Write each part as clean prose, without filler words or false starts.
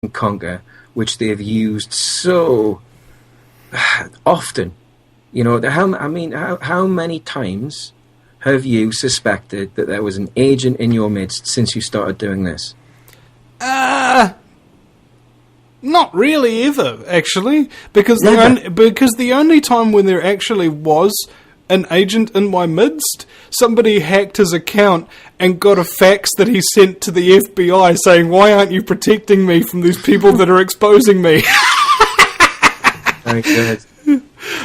and conquer, which they've used so often. You know, how many times have you suspected that there was an agent in your midst since you started doing this? Not really ever, actually, because the only time when there actually was an agent in my midst, somebody hacked his account and got a fax that he sent to the FBI saying, "Why aren't you protecting me from these people that are exposing me?" Very good.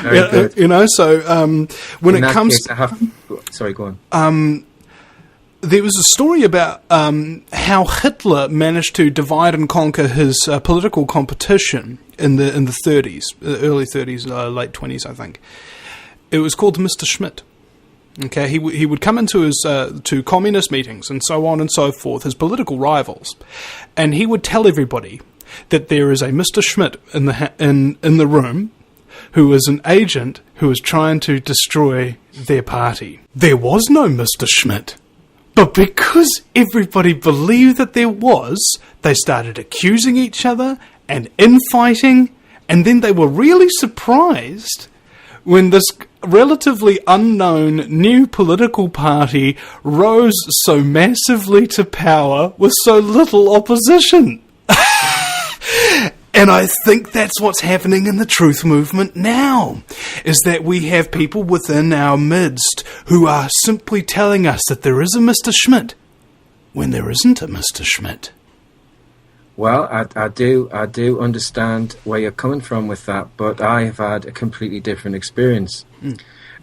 Very good. You know, so when in it comes, sorry, go on. There was a story about how Hitler managed to divide and conquer his political competition in the 30s, early 30s, late 20s, I think. It was called Mr. Schmidt. Okay, he would come into his to communist meetings and so on and so forth, his political rivals, and he would tell everybody that there is a Mr. Schmidt in the room who is an agent who is trying to destroy their party. There was no Mr. Schmidt. But because everybody believed that there was, they started accusing each other and infighting, and then they were really surprised when this relatively unknown new political party rose so massively to power with so little opposition. And I think that's what's happening in the truth movement now, is that we have people within our midst who are simply telling us that there is a Mr. Schmidt when there isn't a Mr. Schmidt. Well, I do understand where you're coming from with that, but I have had a completely different experience,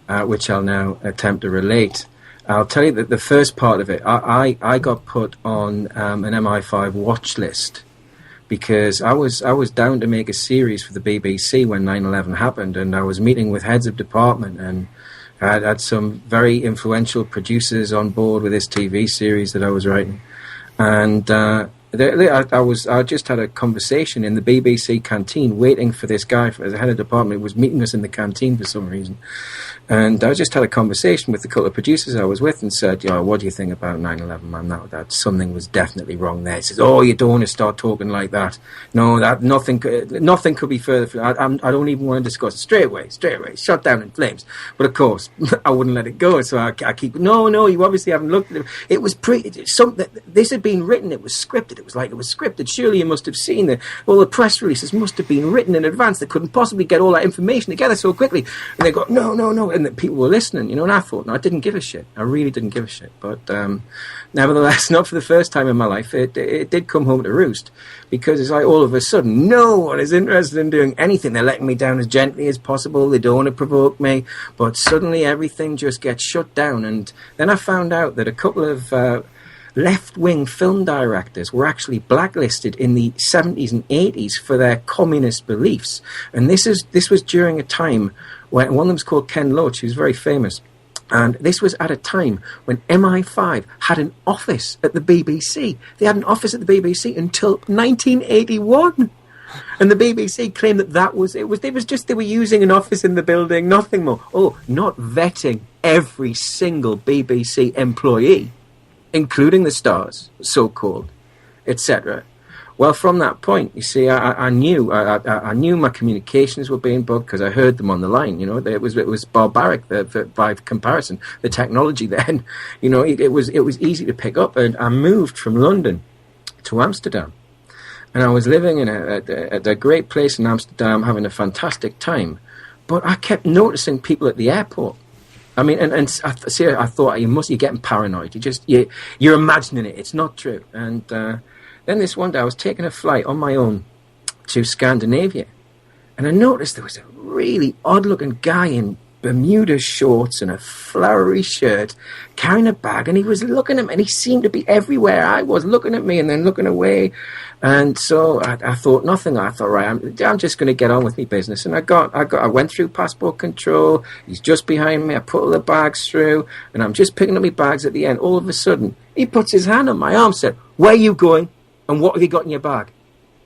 which I'll now attempt to relate. I'll tell you that the first part of it, I got put on an MI5 watch list, because I was down to make a series for the BBC when 9/11 happened, and I was meeting with heads of department, and I had some very influential producers on board with this TV series that I was writing, and I just had a conversation in the BBC canteen, waiting for this guy as a head of department who was meeting us in the canteen for some reason. And I just had a conversation with a couple of producers I was with and said, what do you think about 9/11, man? That something was definitely wrong there. He says, oh, you don't want to start talking like that. No, that nothing could be further. I don't even want to discuss it. Straight away, shut down in flames. But of course, I wouldn't let it go. So I keep, no, you obviously haven't looked at it. It was this had been written. It was scripted. It was scripted. Surely you must have seen all the press releases must have been written in advance. They couldn't possibly get all that information together so quickly. And they go, no. And that people were listening, and I thought, no, I didn't give a shit. I really didn't give a shit. But nevertheless, not for the first time in my life, it did come home to roost, because it's like all of a sudden, no one is interested in doing anything. They're letting me down as gently as possible. They don't want to provoke me. But suddenly everything just gets shut down. And then I found out that a couple of left-wing film directors were actually blacklisted in the 70s and 80s for their communist beliefs. And this was during a time when one of them was called Ken Loach, who's very famous. And this was at a time when MI5 had an office at the BBC. They had an office at the BBC until 1981. And the BBC claimed they were using an office in the building, nothing more. Oh, not vetting every single BBC employee, including the stars, so-called, etc. Well, from that point, you see, I knew my communications were being bugged because I heard them on the line. It was barbaric by comparison. The technology then, it was easy to pick up. And I moved from London to Amsterdam, and I was living at a great place in Amsterdam, having a fantastic time. But I kept noticing people at the airport. I mean, and I thought you're getting paranoid. You're imagining it. It's not true. And then this one day I was taking a flight on my own to Scandinavia, and I noticed there was a really odd-looking guy in Bermuda shorts and a flowery shirt carrying a bag, and he was looking at me, and he seemed to be everywhere I was, looking at me and then looking away. And so I thought nothing. I thought, right, I'm just going to get on with my business. And I went through passport control. He's just behind me. I put all the bags through, and I'm just picking up my bags at the end. All of a sudden, he puts his hand on my arm, said, "Where are you going? And what have you got in your bag?"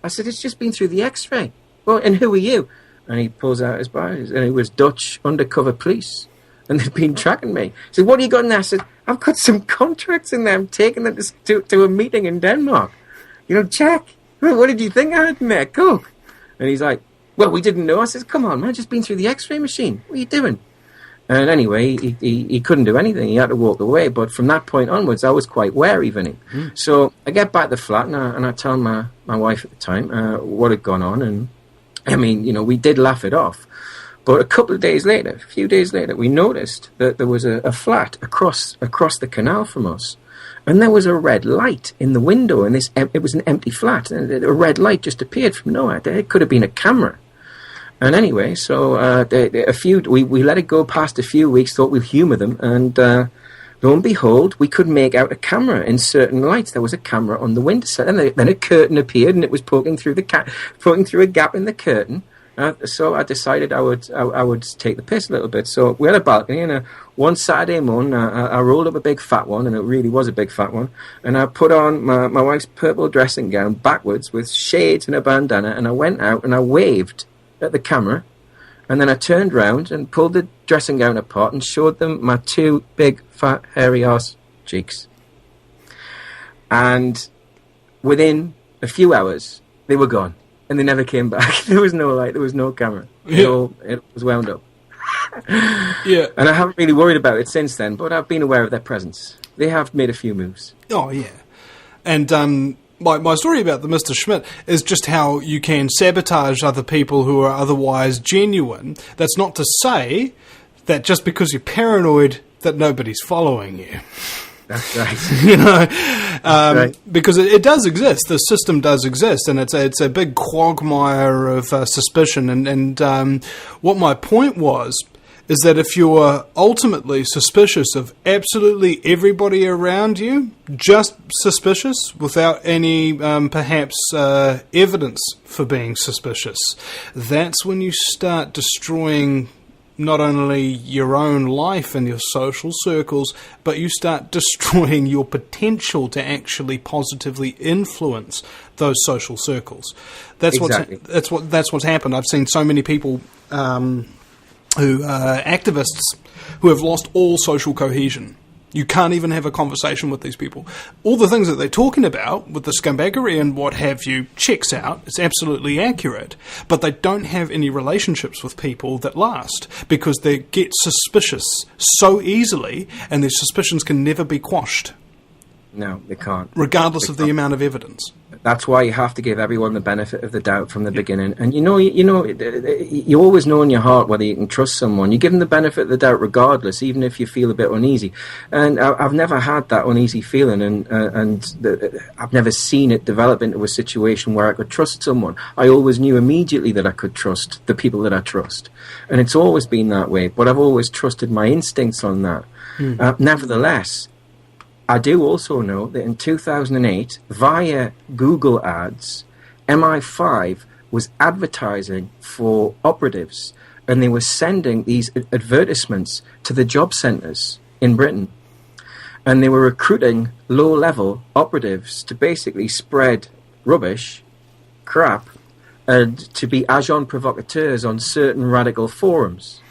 I said, "It's just been through the X-ray." "Well, and who are you?" And he pulls out his bag, and it was Dutch undercover police, and they've been tracking me. He said, "What have you got in there?" I said, "I've got some contracts in there. I'm taking them to a meeting in Denmark. Check." what did you think I had in there? Coke. And he's like, well, we didn't know. I says, come on, man, I've just been through the x-ray machine. What are you doing? And anyway, he couldn't do anything. He had to walk away. But from that point onwards, I was quite wary, Vinny. So I get back to the flat, and I tell my wife at the time what had gone on. And, I mean, you know, we did laugh it off. But a few days later, we noticed that there was a flat across the canal from us. And there was a red light in the window, and it was an empty flat. And a red light just appeared from nowhere. It could have been a camera. And anyway, so we let it go past a few weeks, thought we'd humour them, and lo and behold, we could make out a camera in certain lights. There was a camera on the windowsill, and then a curtain appeared, and it was poking through a gap in the curtain. So I decided I would take the piss a little bit. So we had a balcony, and one Saturday morning, I rolled up a big fat one, and it really was a big fat one, and I put on my wife's purple dressing gown backwards with shades and a bandana, and I went out and I waved at the camera, and then I turned round and pulled the dressing gown apart and showed them my two big fat hairy arse cheeks. And within a few hours they were gone, and they never came back. There was no light, there was no camera. It was wound up. Yeah. And I haven't really worried about it since then, but I've been aware of their presence. They have made a few moves. Oh yeah. And my story about the Mr. Schmidt is just how you can sabotage other people who are otherwise genuine. That's not to say that just because you're paranoid that nobody's following you. That's right. You know, right. Because it does exist. The system does exist, and it's a big quagmire of suspicion. And what my point was is that if you're ultimately suspicious of absolutely everybody around you, just suspicious without any perhaps evidence for being suspicious, that's when you start destroying not only your own life and your social circles, but you start destroying your potential to actually positively influence those social circles. That's exactly. What's happened. I've seen so many people activists who have lost all social cohesion. You can't even have a conversation with these people. All the things that they're talking about with the scumbaggery and what have you checks out. It's absolutely accurate. But they don't have any relationships with people that last because they get suspicious so easily, and their suspicions can never be quashed. No, they can't. Regardless of the amount of evidence. That's why you have to give everyone the benefit of the doubt from the beginning. And you always know in your heart whether you can trust someone. You give them the benefit of the doubt regardless, even if you feel a bit uneasy. And I've never had that uneasy feeling, and I've never seen it develop into a situation where I could trust someone. I always knew immediately that I could trust the people that I trust. And it's always been that way, but I've always trusted my instincts on that. Nevertheless, I do also know that in 2008, via Google Ads, MI5 was advertising for operatives, and they were sending these advertisements to the job centres in Britain. And they were recruiting low-level operatives to basically spread rubbish, crap, and to be agents provocateurs on certain radical forums.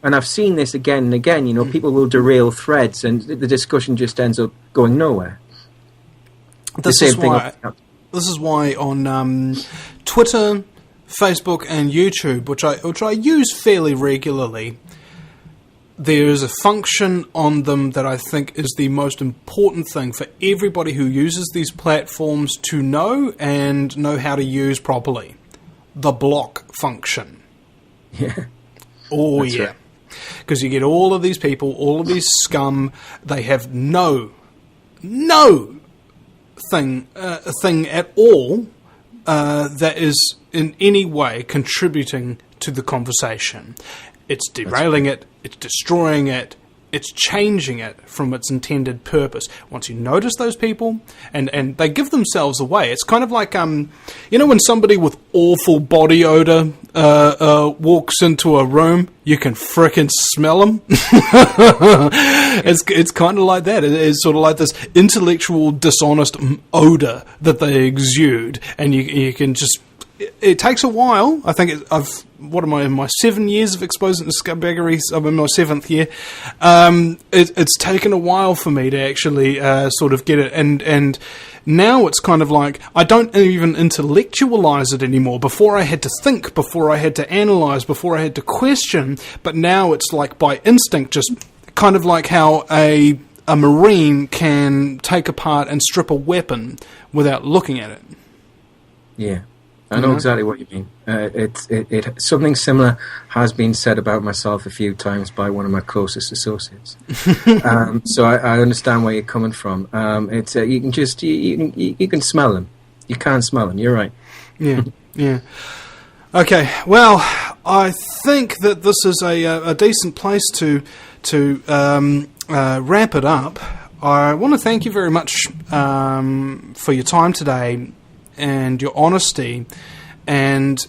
And I've seen this again and again. You know, people will derail threads, and the discussion just ends up going nowhere. This is why on Twitter, Facebook, and YouTube, which I use fairly regularly, there is a function on them that I think is the most important thing for everybody who uses these platforms to know and know how to use properly: the block function. Yeah. Oh, that's yeah. Right. Because you get all of these people, all of these scum, they have no thing at all that is in any way contributing to the conversation. It's derailing it, it's destroying it, it's changing it from its intended purpose. Once you notice those people, and they give themselves away, it's kind of like, when somebody with awful body odor walks into a room, you can frickin' smell them. It's kind of like that. It's sort of like this intellectual, dishonest odor that they exude, and you can just it takes a while. I think what am I, in my 7 years of exposure to scumbaggery? I'm in my 7th year. It's taken a while for me to actually sort of get it, and now it's kind of like I don't even intellectualize it anymore. Before I had to think, before I had to analyze, before I had to question, but now it's like by instinct, just kind of like how a Marine can take apart and strip a weapon without looking at it. Yeah. I know exactly what you mean. Something similar has been said about myself a few times by one of my closest associates. So I understand where you're coming from. You can just you can smell them. You can smell them. You're right. Yeah. Okay. Well, I think that this is a decent place to wrap it up. I want to thank you very much for your time today and your honesty, and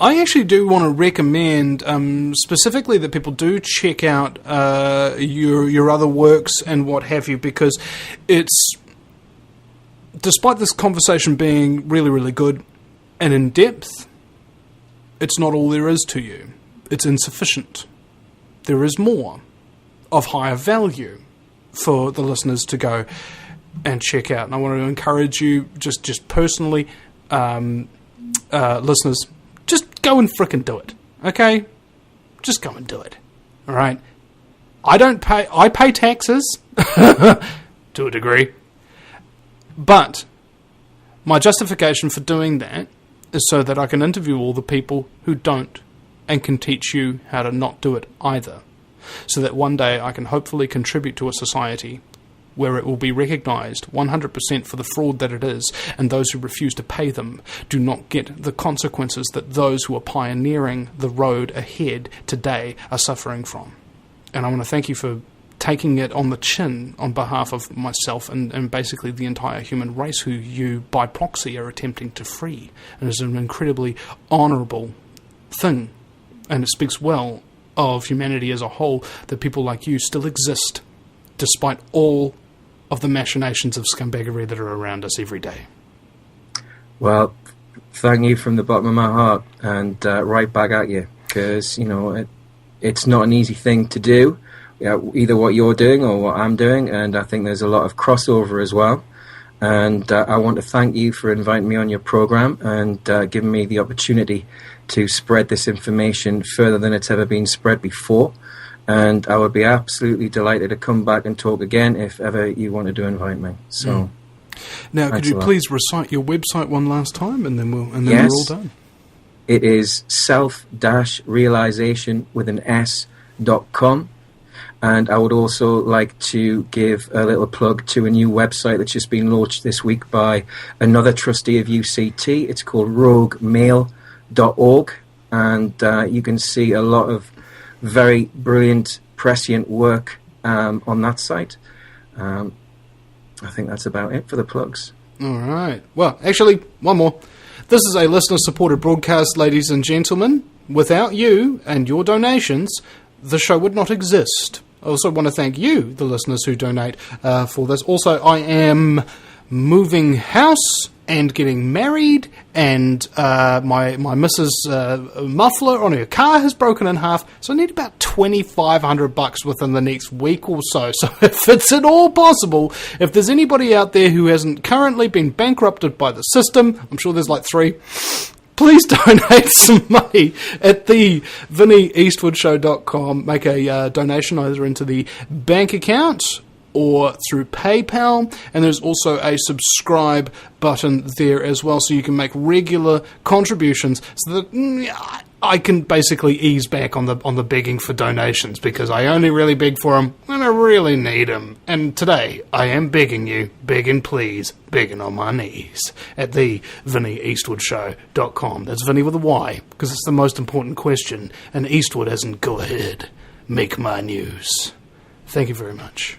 I actually do want to recommend specifically that people do check out your other works and what have you, because it's, despite this conversation being really, really good and in depth, it's not all there is to you. It's insufficient. There is more of higher value for the listeners to go and check out. And I want to encourage you, just personally, listeners, just go and frickin' do it, okay? Just go and do it, all right? I pay taxes, to a degree, but my justification for doing that is so that I can interview all the people who don't and can teach you how to not do it either, so that one day I can hopefully contribute to a society where it will be recognised 100% for the fraud that it is, and those who refuse to pay them do not get the consequences that those who are pioneering the road ahead today are suffering from. And I want to thank you for taking it on the chin on behalf of myself and basically the entire human race, who you, by proxy, are attempting to free. And it's an incredibly honourable thing, and it speaks well of humanity as a whole that people like you still exist, despite all of the machinations of scumbaggery that are around us every day. Well, thank you from the bottom of my heart, and right back at you, because, it's not an easy thing to do, either what you're doing or what I'm doing, and I think there's a lot of crossover as well. And I want to thank you for inviting me on your program and giving me the opportunity to spread this information further than it's ever been spread before. And I would be absolutely delighted to come back and talk again if ever you wanted to invite me. So, now, could you please recite your website one last time, and then we're all done. It is self-realization.com. And I would also like to give a little plug to a new website that's just been launched this week by another trustee of UCT. It's called roguemail.org, and you can see a lot of very brilliant, prescient work on that site. I think that's about it for the plugs. All right. Well, actually, one more. This is a listener-supported broadcast, ladies and gentlemen. Without you and your donations, the show would not exist. I also want to thank you, the listeners who donate for this. Also, I am moving house and getting married, and my missus' muffler on her car has broken in half, so I need about $2,500 within the next week or so. So if it's at all possible, if there's anybody out there who hasn't currently been bankrupted by the system, I'm sure there's like 3, please donate some money at the VinnyEastwoodShow.com. Make a donation either into the bank account or through PayPal, and there's also a subscribe button there as well, so you can make regular contributions, so that I can basically ease back on the begging for donations, because I only really beg for them when I really need them. And today I am begging you, begging please, begging on my knees at the VinnyEastwoodShow.com. That's Vinny with a Y, because it's the most important question, and Eastwood as in go ahead, make my news. Thank you very much.